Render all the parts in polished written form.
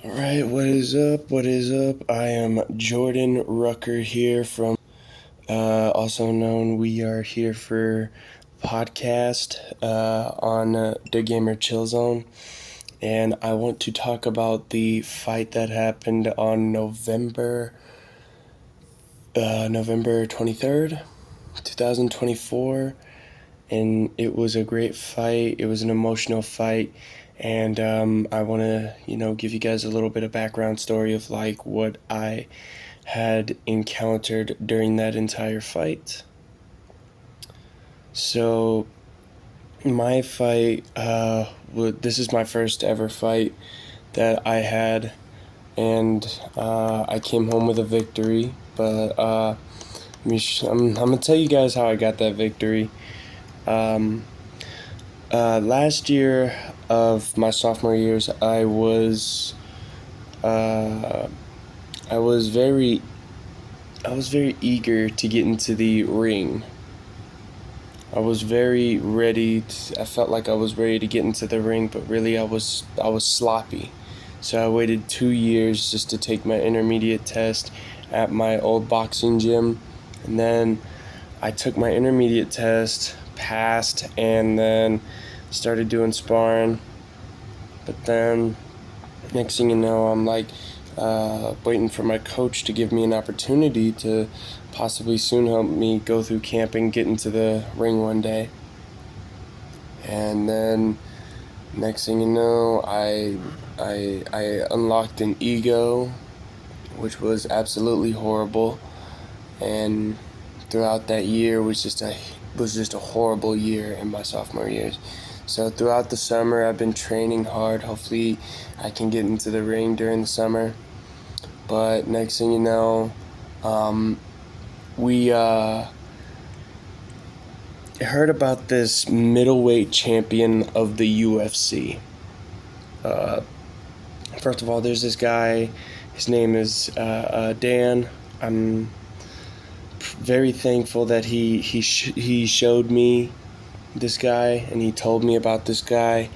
Alright, what is up? What is up? I am Jordan Rucker here from, also known, we are here for podcast on the Gamer Chill Zone. And I want to talk about the fight that happened on November 23rd, 2024. And it was a great fight. It was an emotional fight. And I want to, give you guys a little bit of background story of like what I had encountered during that entire fight. So, my fight, this is my first ever fight that I had, and I came home with a victory. But I'm gonna tell you guys how I got that victory. Last year of my sophomore years, uh, I was very eager to get into the ring. I was very ready. I felt like I was ready to get into the ring, but really I was sloppy. So I waited 2 years just to take my intermediate test at my old boxing gym, and then I took my intermediate test, passed, and then started doing sparring. But then next thing you know, I'm like waiting for my coach to give me an opportunity to possibly soon help me go through camp and get into the ring one day. And then next thing you know, I unlocked an ego, which was absolutely horrible. And throughout that year was just a horrible year in my sophomore years. So throughout the summer, I've been training hard. Hopefully, I can get into the ring during the summer. But next thing you know, we heard about this middleweight champion of the UFC. First of all, there's this guy. His name is Dan. I'm very thankful that he showed me this guy, and he told me about this guy.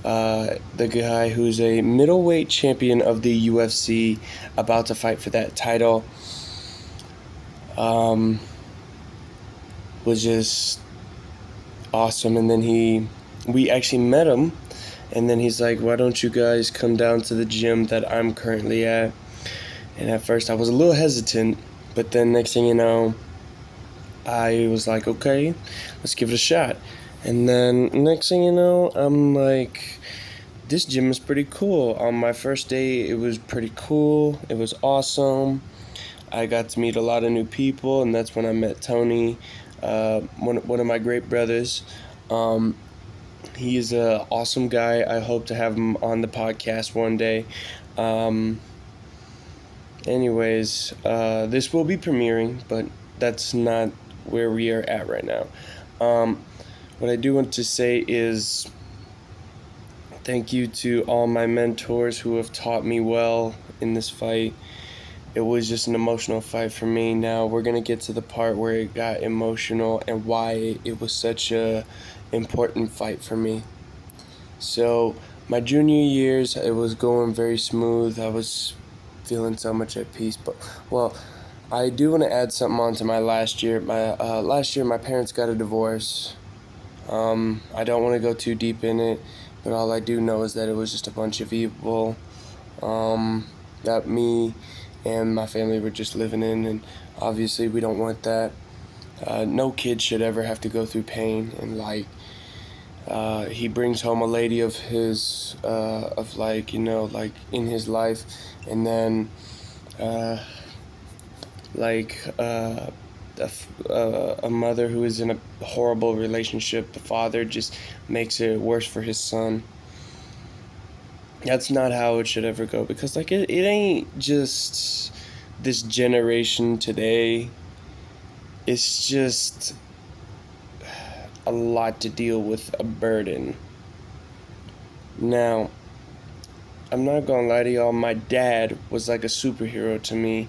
The guy who's a middleweight champion of the UFC, about to fight for that title, was just awesome. And then we actually met him, and then he's like, why don't you guys come down to the gym that I'm currently at? And at first I was a little hesitant, but then next thing you know, I was like, okay, let's give it a shot. And then next thing you know, I'm like, this gym is pretty cool. On my first day, it was pretty cool. It was awesome. I got to meet a lot of new people, and that's when I met Tony, one of my great brothers. He is an awesome guy. I hope to have him on the podcast one day. This will be premiering, but that's not where we are at right now. What I do want to say is thank you to all my mentors who have taught me well in this fight. It was just an emotional fight for me. Now we're going to get to the part where it got emotional and why it was such a important fight for me. So my junior years, it was going very smooth. I was feeling so much at peace. But, well, I do want to add something on to my last year. Last year, my parents got a divorce. I don't want to go too deep in it, but all I do know is that it was just a bunch of evil that me and my family were just living in, and obviously we don't want that. No kid should ever have to go through pain, and he brings home a lady of his, in his life, and then, a mother who is in a horrible relationship, the father just makes it worse for his son. That's not how it should ever go, because it ain't just this generation today. It's just a lot to deal with, a burden. Now, I'm not gonna lie to y'all, my dad was like a superhero to me,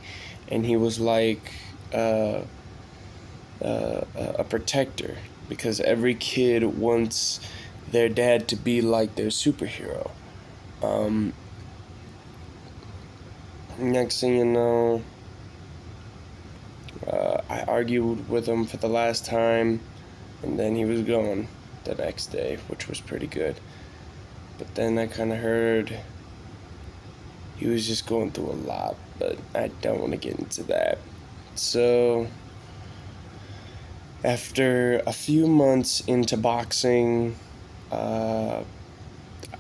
and he was like a protector, because every kid wants their dad to be like their superhero. Next thing you know, I argued with him for the last time, and then he was gone the next day, which was pretty good. But then I kind of heard he was just going through a lot, but I don't want to get into that. So, after a few months into boxing, I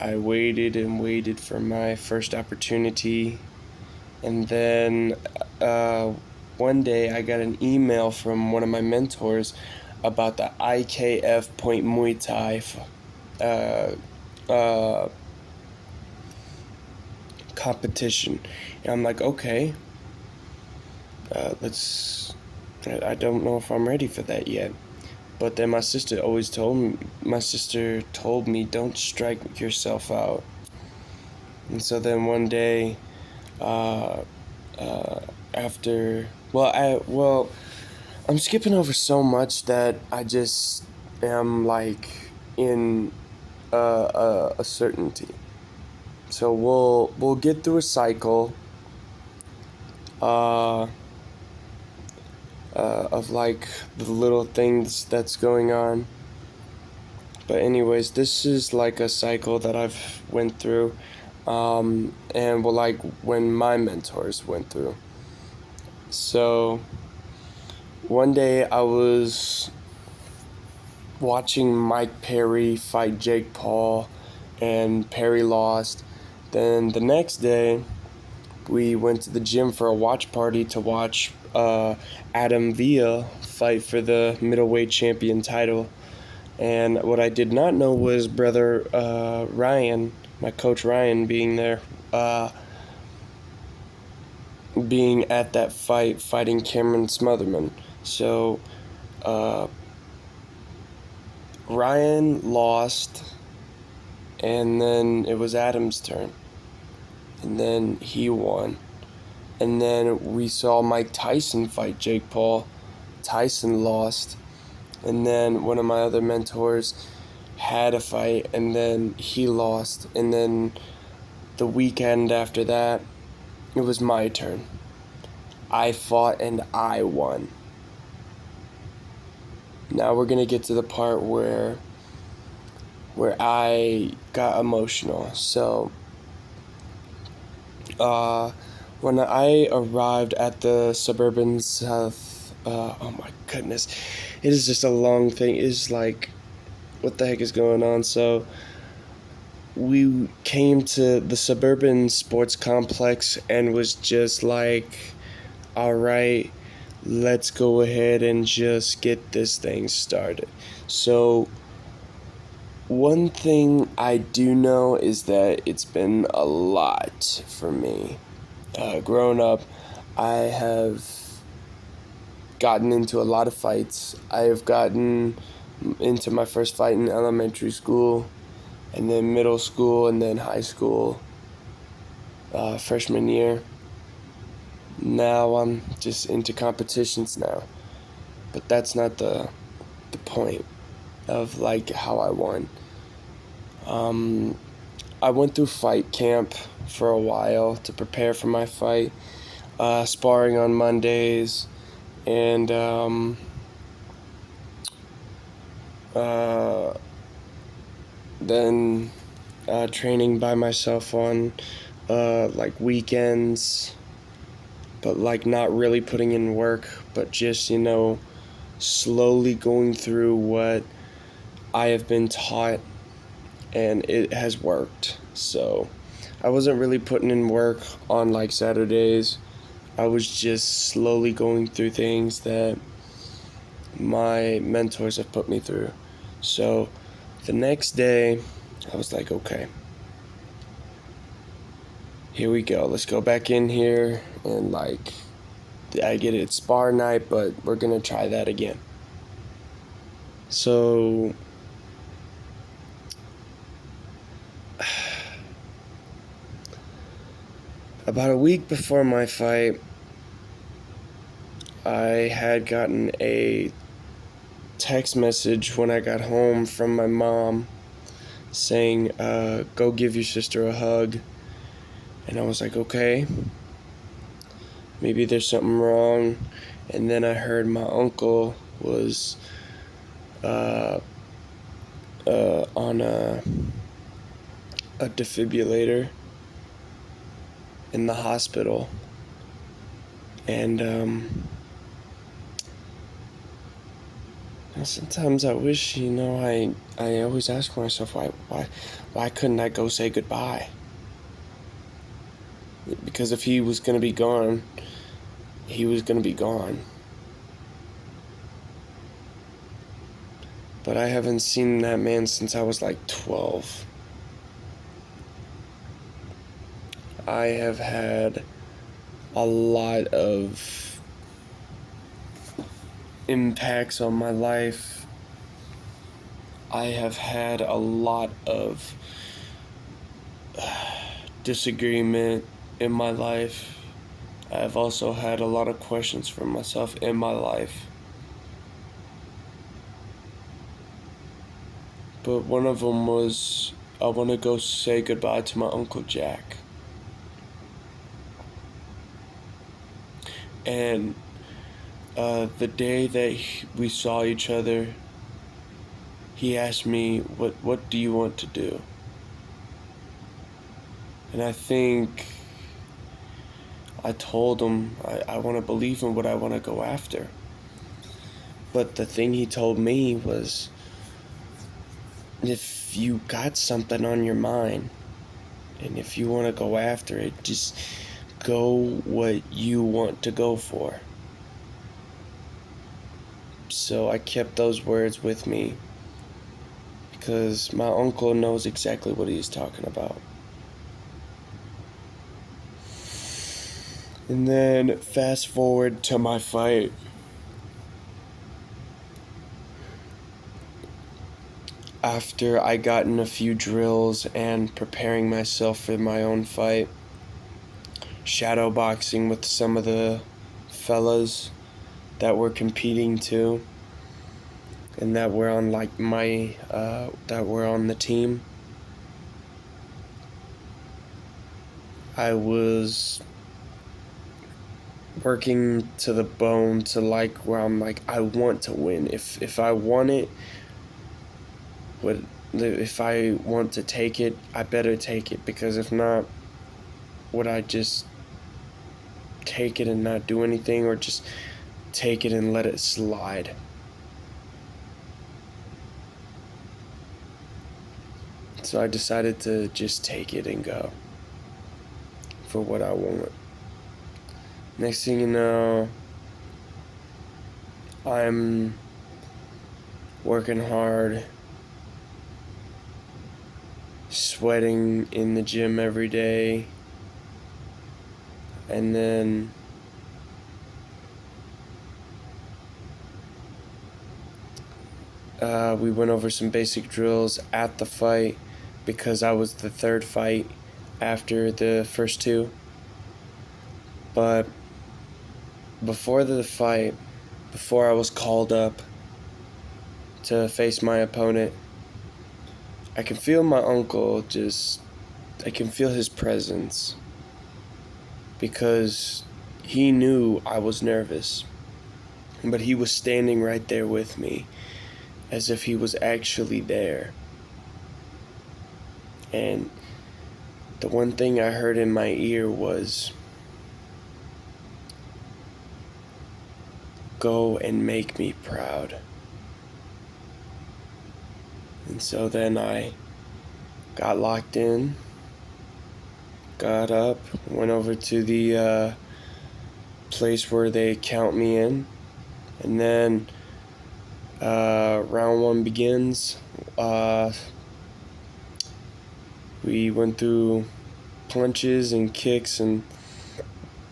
waited and waited for my first opportunity, and then one day I got an email from one of my mentors about the IKF Point Muay Thai uh, competition. And I'm like, okay, let's. I don't know if I'm ready for that yet. But then my sister told me, don't strike yourself out. And so then one day, uh, uh, after, I'm skipping over so much that I just am like in a certainty. So we'll get through a cycle uh, of like the little things that's going on. But anyways, this is like a cycle that I've went through, and like when my mentors went through. So one day I was watching Mike Perry fight Jake Paul, and Perry lost. Then the next day, we went to the gym for a watch party to watch Adam Villa fight for the middleweight champion title. And what I did not know was brother Ryan, my coach Ryan, being there, being at that fight, fighting Cameron Smotherman. So Ryan lost, and then it was Adam's turn, and then he won. And then we saw Mike Tyson fight Jake Paul. Tyson lost. And then one of my other mentors had a fight, and then he lost. And then the weekend after that, it was my turn. I fought and I won. Now we're gonna get to the part where I got emotional. So when I arrived at the Suburban South, oh my goodness, it is just a long thing. It's like, what the heck is going on? So we came to the Suburban Sports Complex and was just like, all right, let's go ahead and just get this thing started. So one thing I do know is that it's been a lot for me. Growing up, I have gotten into a lot of fights. I have gotten into my first fight in elementary school, and then middle school, and then high school, freshman year. Now I'm just into competitions now. But that's not the point of like how I won. I went through fight camp for a while to prepare for my fight, sparring on Mondays, and then training by myself on like weekends, but like not really putting in work, but just, slowly going through what I have been taught, and it has worked. So I wasn't really putting in work on like Saturdays. I was just slowly going through things that my mentors have put me through. So the next day, I was like, okay, here we go. Let's go back in here, and like, I get it, it's spar night, but we're gonna try that again. So about a week before my fight, I had gotten a text message when I got home from my mom saying, go give your sister a hug. And I was like, okay. maybe there's something wrong. And then I heard my uncle was on a defibrillator in the hospital. And sometimes I wish, I always ask myself, why couldn't I go say goodbye? Because if he was going to be gone, he was going to be gone. But I haven't seen that man since I was like 12. I have had a lot of impacts on my life. I have had a lot of disagreement in my life. I've also had a lot of questions for myself in my life. But one of them was, I want to go say goodbye to my Uncle Jack. And the day that we saw each other, he asked me, what do you want to do? And I think I told him I want to believe in what I want to go after. But the thing he told me was, if you got something on your mind, and if you want to go after it, just go what you want to go for. So I kept those words with me, because my uncle knows exactly what he's talking about. And then fast forward to my fight. After I got in a few drills and preparing myself for my own fight, shadow boxing with some of the fellas that were competing too, and that were on that were on the team, I was working to the bone to where I'm like, I want to win. If I want it, if I want to take it, I better take it, because if not, would I just take it and not do anything, or just take it and let it slide? So I decided to just take it and go for what I want. Next thing you know, I'm working hard, sweating in the gym every day, and then we went over some basic drills at the fight, because I was the third fight after the first two. But before the fight, before I was called up to face my opponent, I can feel my uncle I can feel his presence, because he knew I was nervous, but he was standing right there with me, as if he was actually there. And the one thing I heard in my ear was, "Go and make me proud." And so then I got locked in, got up, went over to the place where they count me in, and then round one begins. We went through punches and kicks and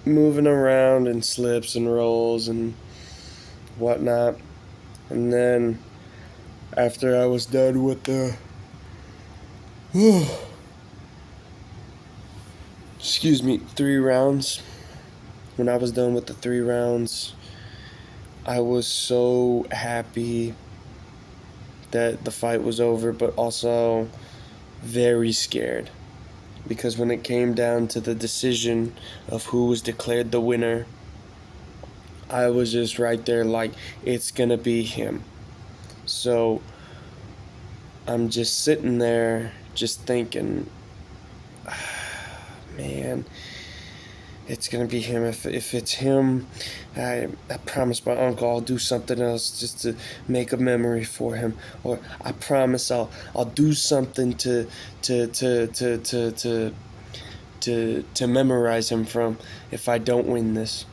moving around and slips and rolls and whatnot. And then after I was done with the 3 rounds, when I was done with the 3 rounds, I was so happy that the fight was over, but also very scared, because when it came down to the decision of who was declared the winner, I was just right there like, it's gonna be him. So I'm just sitting there just thinking, man, it's gonna be him. If it's him, I promise my uncle I'll do something else just to make a memory for him. Or I promise I'll do something to to to to to to memorize him from if I don't win this.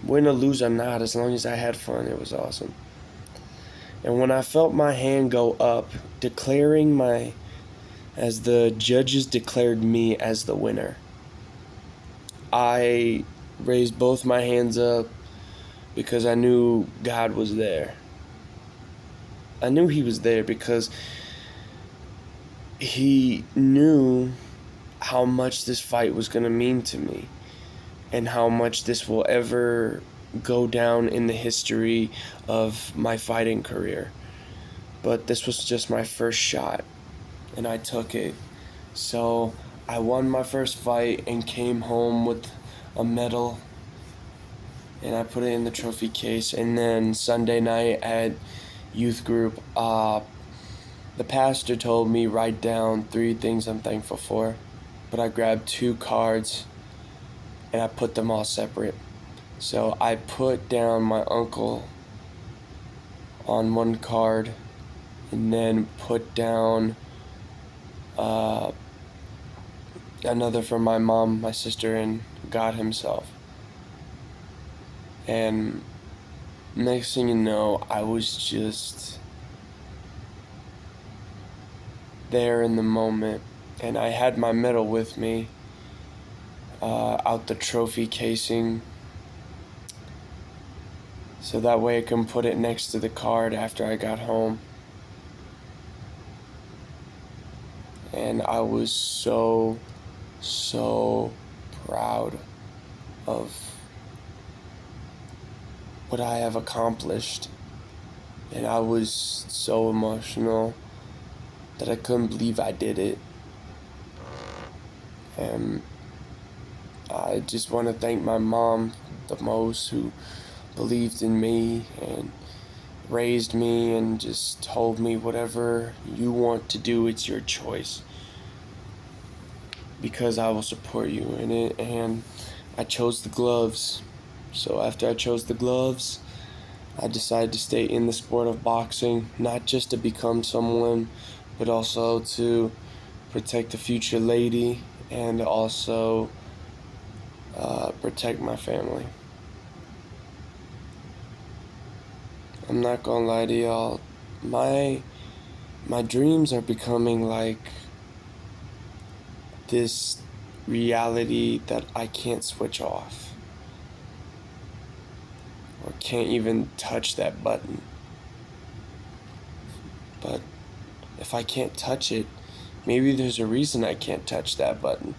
Win or lose or not, as long as I had fun, it was awesome. And when I felt my hand go up, declaring my, as the judges declared me as the winner, I raised both my hands up because I knew God was there. I knew He was there because He knew how much this fight was going to mean to me and how much this will ever go down in the history of my fighting career. But this was just my first shot, and I took it. So I won my first fight and came home with a medal, and I put it in the trophy case. And then Sunday night at youth group, the pastor told me write down 3 things I'm thankful for, but I grabbed 2 cards and I put them all separate. So I put down my uncle on one card, and then put down another for my mom, my sister, and God Himself. And next thing you know, I was just there in the moment, and I had my medal with me, out the trophy casing, so that way I can put it next to the card after I got home. And I was so proud of what I have accomplished, and I was so emotional that I couldn't believe I did it. And I just want to thank my mom the most, who believed in me and raised me and just told me, whatever you want to do, it's your choice, because I will support you in it. And I chose the gloves. So after I chose the gloves, I decided to stay in the sport of boxing, not just to become someone, but also to protect the future lady, and also protect my family. I'm not gonna lie to y'all, my dreams are becoming like this reality that I can't switch off, or can't even touch that button. But if I can't touch it, maybe there's a reason I can't touch that button.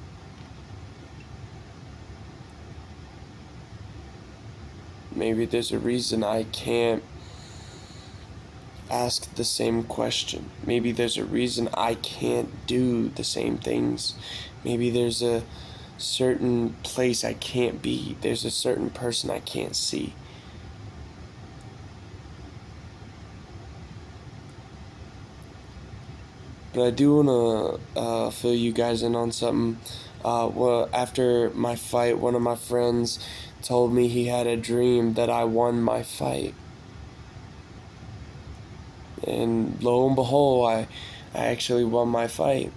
Maybe there's a reason I can't ask the same question. Maybe there's a reason I can't do the same things. Maybe there's a certain place I can't be. There's a certain person I can't see. But I do want to fill you guys in on something. Well, after my fight, one of my friends told me he had a dream that I won my fight. And lo and behold, I actually won my fight.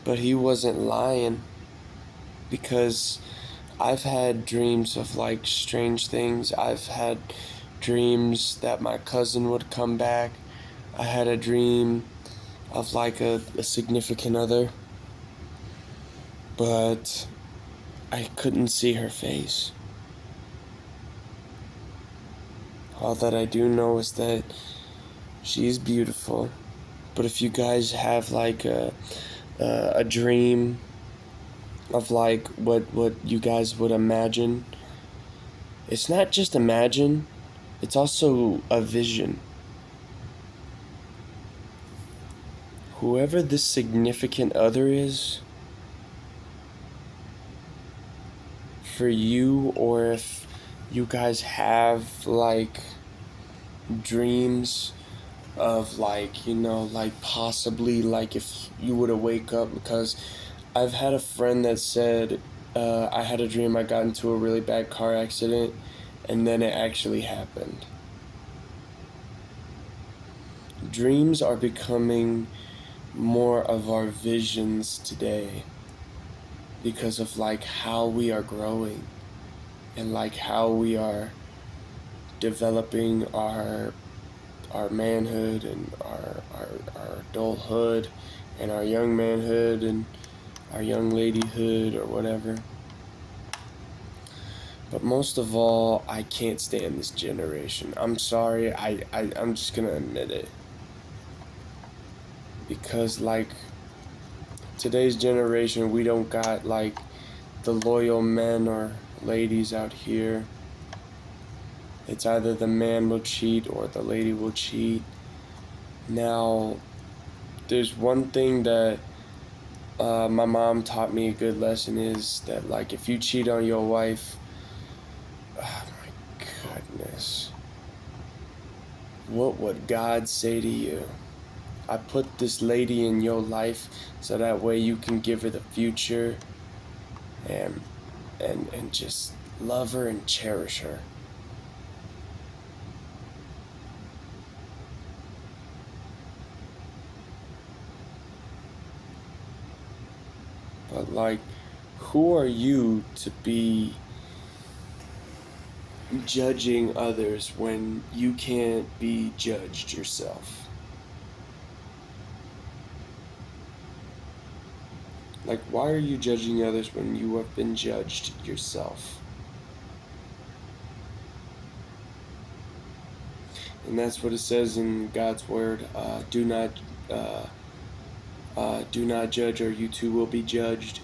But he wasn't lying, because I've had dreams of like strange things. I've had dreams that my cousin would come back. I had a dream of like a significant other, but I couldn't see her face. All that I do know is that she's beautiful. But if you guys have like a dream of like what you guys would imagine, it's not just imagine, it's also a vision. Whoever this significant other is, for you, or if you guys have like dreams of like, like possibly like if you were to wake up, because I've had a friend that said, I had a dream I got into a really bad car accident and then it actually happened. Dreams are becoming more of our visions today because of like how we are growing and like how we are developing our manhood and our adulthood and our young manhood and our young ladyhood or whatever. But most of all, I can't stand this generation. I'm sorry, I'm just gonna admit it. Because like today's generation, we don't got like the loyal men or ladies out here. It's either the man will cheat or the lady will cheat. Now, there's one thing that my mom taught me a good lesson is that like if you cheat on your wife, oh my goodness, what would God say to you? I put this lady in your life so that way you can give her the future and and just love her and cherish her. But like, who are you to be judging others when you can't be judged yourself? Like, why are you judging others when you have been judged yourself? And that's what it says in God's word. Uh, do not judge, or you too will be judged.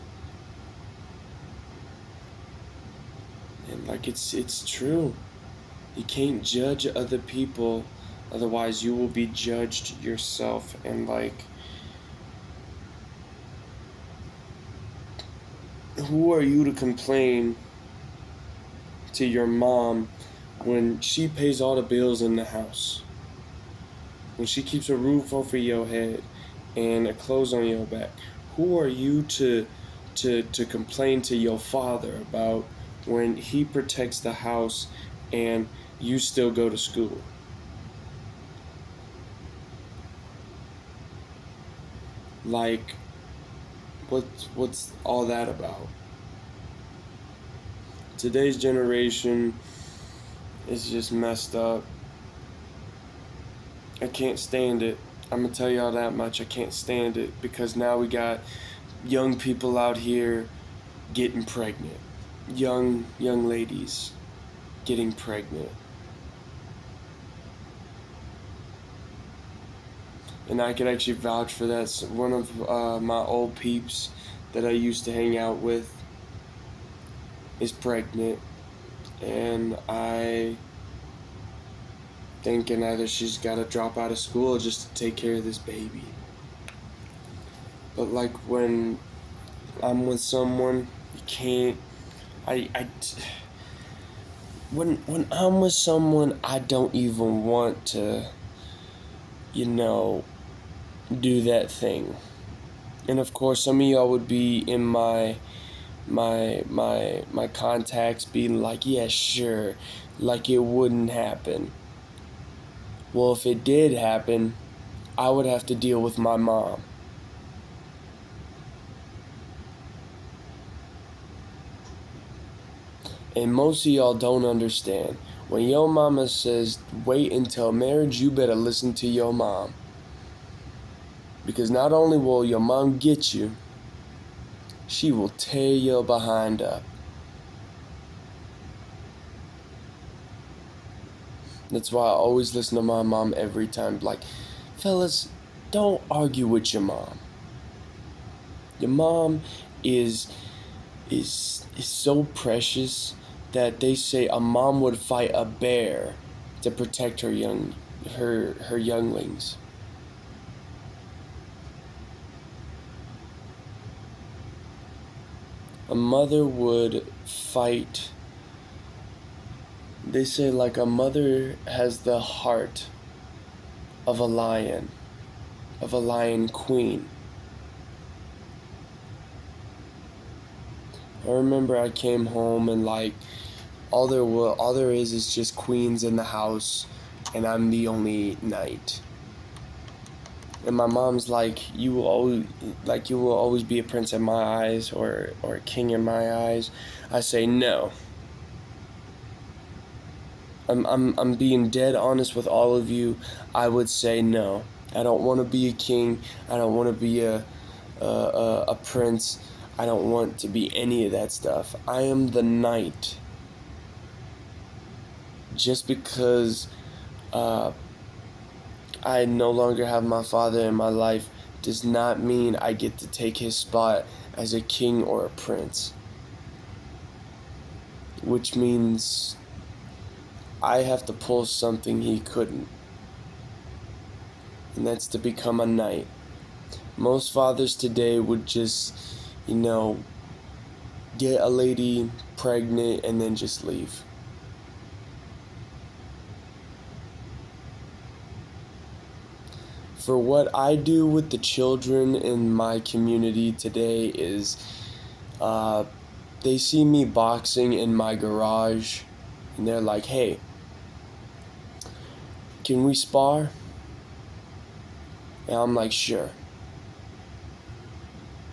And like, it's true. You can't judge other people, otherwise you will be judged yourself. And like, who are you to complain to your mom when she pays all the bills in the house? When she keeps a roof over your head and a clothes on your back? Who are you to complain to your father about when he protects the house and you still go to school? Like, what's all that about? Today's generation is just messed up. I can't stand it. I'm gonna tell y'all that much. I can't stand it because now we got young people out here getting pregnant. Young ladies getting pregnant. And I could actually vouch for that. So one of my old peeps that I used to hang out with is pregnant, and I thinking either she's got to drop out of school just to take care of this baby. But like when I'm with someone, you can't. I when I'm with someone, I don't even want to, you know, do that thing. And of course, some of y'all would be in my contacts being like, yeah, sure, like it wouldn't happen. Well, if it did happen, I would have to deal with my mom. And most of y'all don't understand. When your mama says, wait until marriage, you better listen to your mom. Because not only will your mom get you, she will tear your behind up. That's why I always listen to my mom every time. Like, fellas, don't argue with your mom. Your mom is so precious that they say a mom would fight a bear to protect her younglings. A mother would fight. They say like a mother has the heart of a lion queen. I remember I came home and like all there is just queens in the house, and I'm the only knight. And my mom's like, you will always be a prince in my eyes, or a king in my eyes. I say no. I'm being dead honest with all of you. I would say no. I don't want to be a king. I don't want to be a prince. I don't want to be any of that stuff. I am the knight. Just because I no longer have my father in my life does not mean I get to take his spot as a king or a prince. Which means I have to pull something he couldn't. And that's to become a knight. Most fathers today would just, get a lady pregnant and then just leave. For what I do with the children in my community today is they see me boxing in my garage and they're like, hey, can we spar? And I'm like, sure.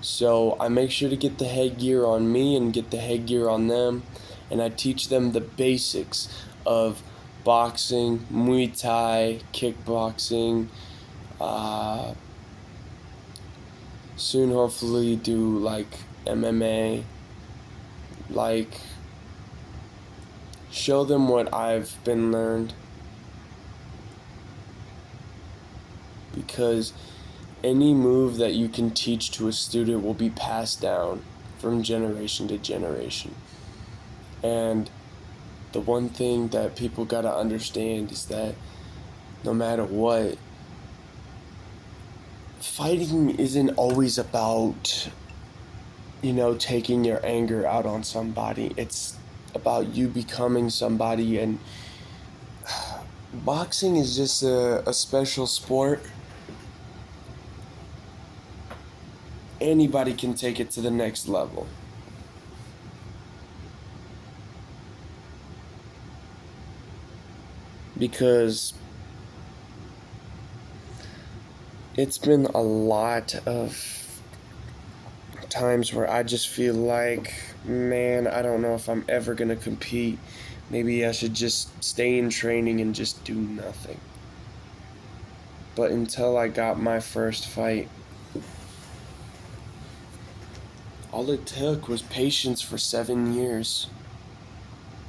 So I make sure to get the headgear on me and get the headgear on them, and I teach them the basics of boxing, Muay Thai, kickboxing, soon hopefully do like MMA, like show them what I've been learned, because any move that you can teach to a student will be passed down from generation to generation. And the one thing that people gotta understand is that no matter what, fighting isn't always about, taking your anger out on somebody. It's about you becoming somebody, and boxing is just a special sport. Anybody can take it to the next level. Because it's been a lot of times where I just feel like, man, I don't know if I'm ever gonna compete. Maybe I should just stay in training and just do nothing. But until I got my first fight, all it took was patience for 7 years.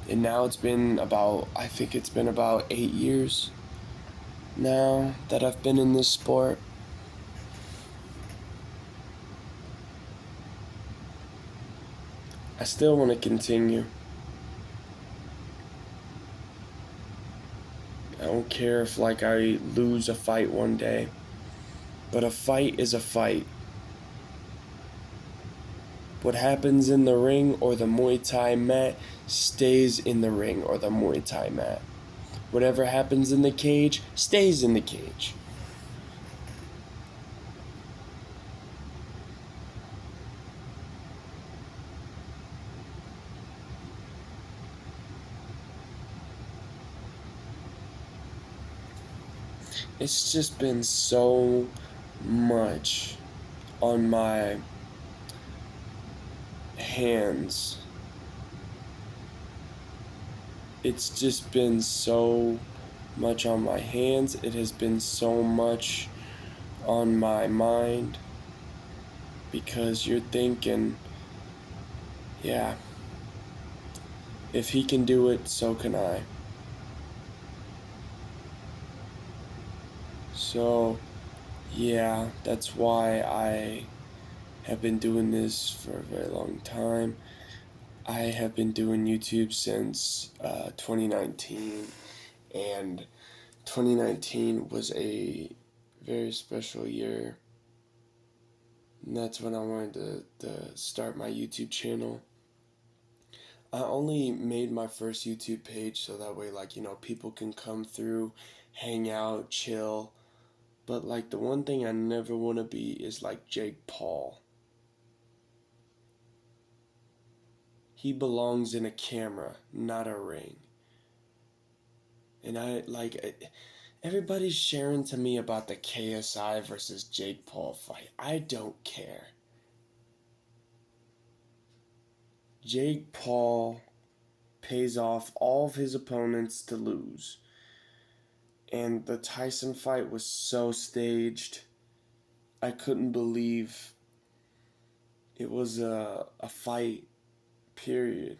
And now I think it's been about 8 years now that I've been in this sport. I still want to continue. I don't care if I lose a fight one day, but a fight is a fight. What happens in the ring or the Muay Thai mat stays in the ring or the Muay Thai mat. Whatever happens in the cage stays in the cage. It's just been so much on my hands. It's just been so much on my hands. It has been so much on my mind, because you're thinking, yeah, if he can do it, so can I. So, yeah, that's why I have been doing this for a very long time. I have been doing YouTube since 2019, and 2019 was a very special year And that's when I wanted to start my YouTube channel. I only made my first YouTube page so that way, like, people can come through, hang out, chill. But, like, the one thing I never want to be is like Jake Paul. He belongs in a camera, not a ring. And everybody's sharing to me about the KSI versus Jake Paul fight. I don't care. Jake Paul pays off all of his opponents to lose. And the Tyson fight was so staged. I couldn't believe it was a fight, period.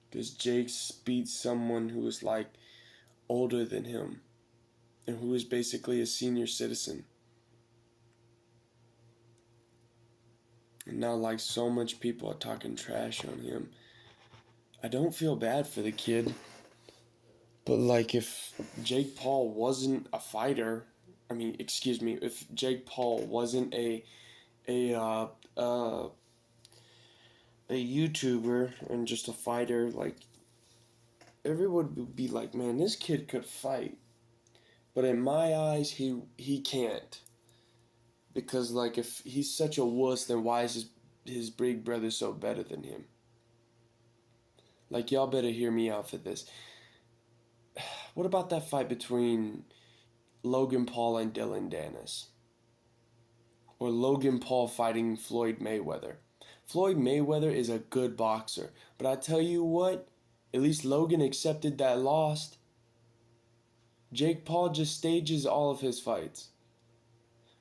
Because Jake beat someone who was like older than him and who was basically a senior citizen. And now, like, so much people are talking trash on him. I don't feel bad for the kid. But, like, if Jake Paul wasn't a fighter, if Jake Paul wasn't a YouTuber and just a fighter, like, everyone would be like, man, this kid could fight. But in my eyes, he can't. Because, like, if he's such a wuss, then why is his big brother so better than him? Like, y'all better hear me out for this. What about that fight between Logan Paul and Dylan Dennis? Or Logan Paul fighting Floyd Mayweather? Floyd Mayweather is a good boxer. But I tell you what, at least Logan accepted that loss. Jake Paul just stages all of his fights.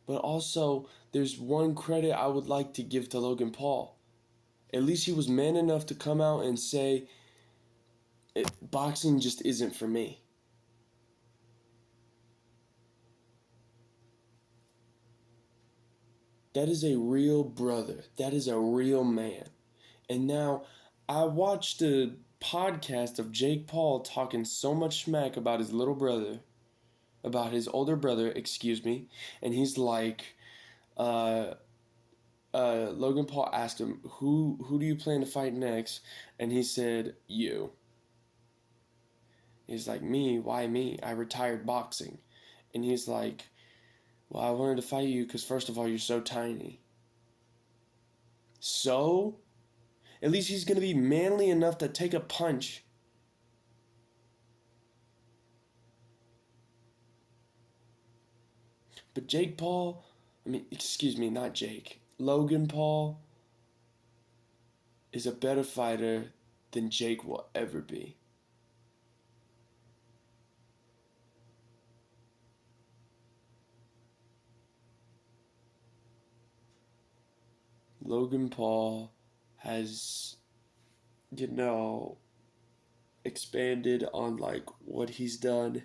But also, there's one credit I would like to give to Logan Paul. At least he was man enough to come out and say, boxing just isn't for me. That is a real brother. That is a real man. And now, I watched a podcast of Jake Paul talking so much smack about his little brother, about his older brother, excuse me, and he's like, Logan Paul asked him, who do you plan to fight next? And he said, you. He's like, me? Why me? I retired boxing. And he's like, well, I wanted to fight you because first of all, you're so tiny. So? At least he's going to be manly enough to take a punch. But Jake Paul, not Jake. Logan Paul is a better fighter than Jake will ever be. Logan Paul has, expanded on, like, what he's done.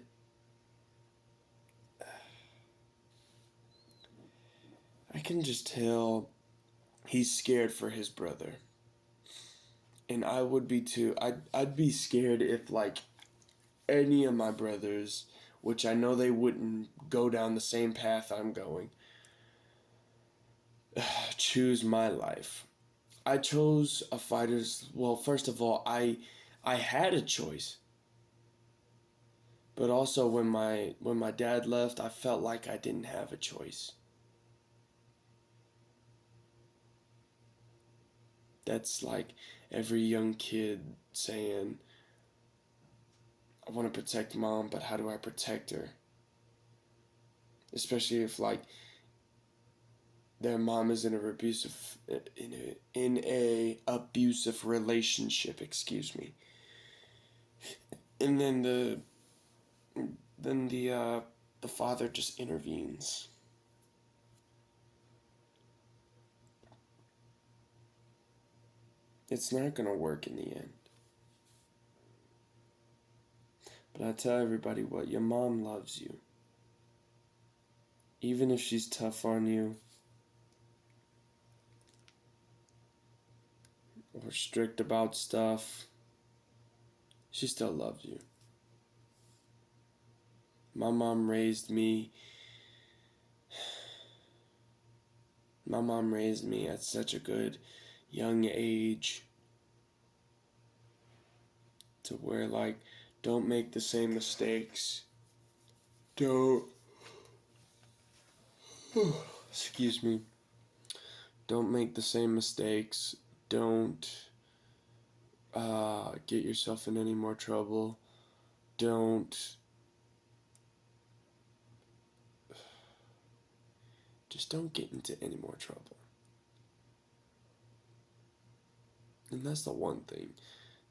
I can just tell he's scared for his brother. And I would be too. I'd be scared if, like, any of my brothers, which I know they wouldn't go down the same path I'm going, choose my life. I chose a fighter's. Well, first of all, I had a choice. But also when my dad left, I felt like I didn't have a choice. That's like every young kid saying, I want to protect mom, but how do I protect her? Especially if, like, their mom is in a abusive relationship, excuse me. And then the father just intervenes. It's not going to work in the end. But I tell everybody what, your mom loves you. Even if she's tough on you or strict about stuff, she still loves you. My mom raised me My mom raised me at such a good young age to where, like, don't make the same mistakes. Don't, excuse me, don't make the same mistakes. Don't get yourself in any more trouble. Don't, just don't get into any more trouble. And that's the one thing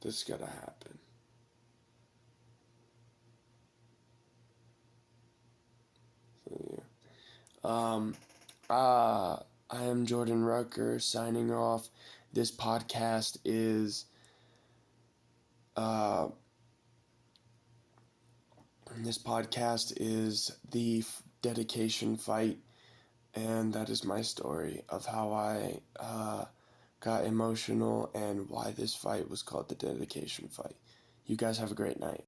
that's gotta happen. So, yeah. I am Jordan Rucker signing off. This podcast is, the dedication fight, and that is my story of how I got emotional and why this fight was called the dedication fight. You guys have a great night.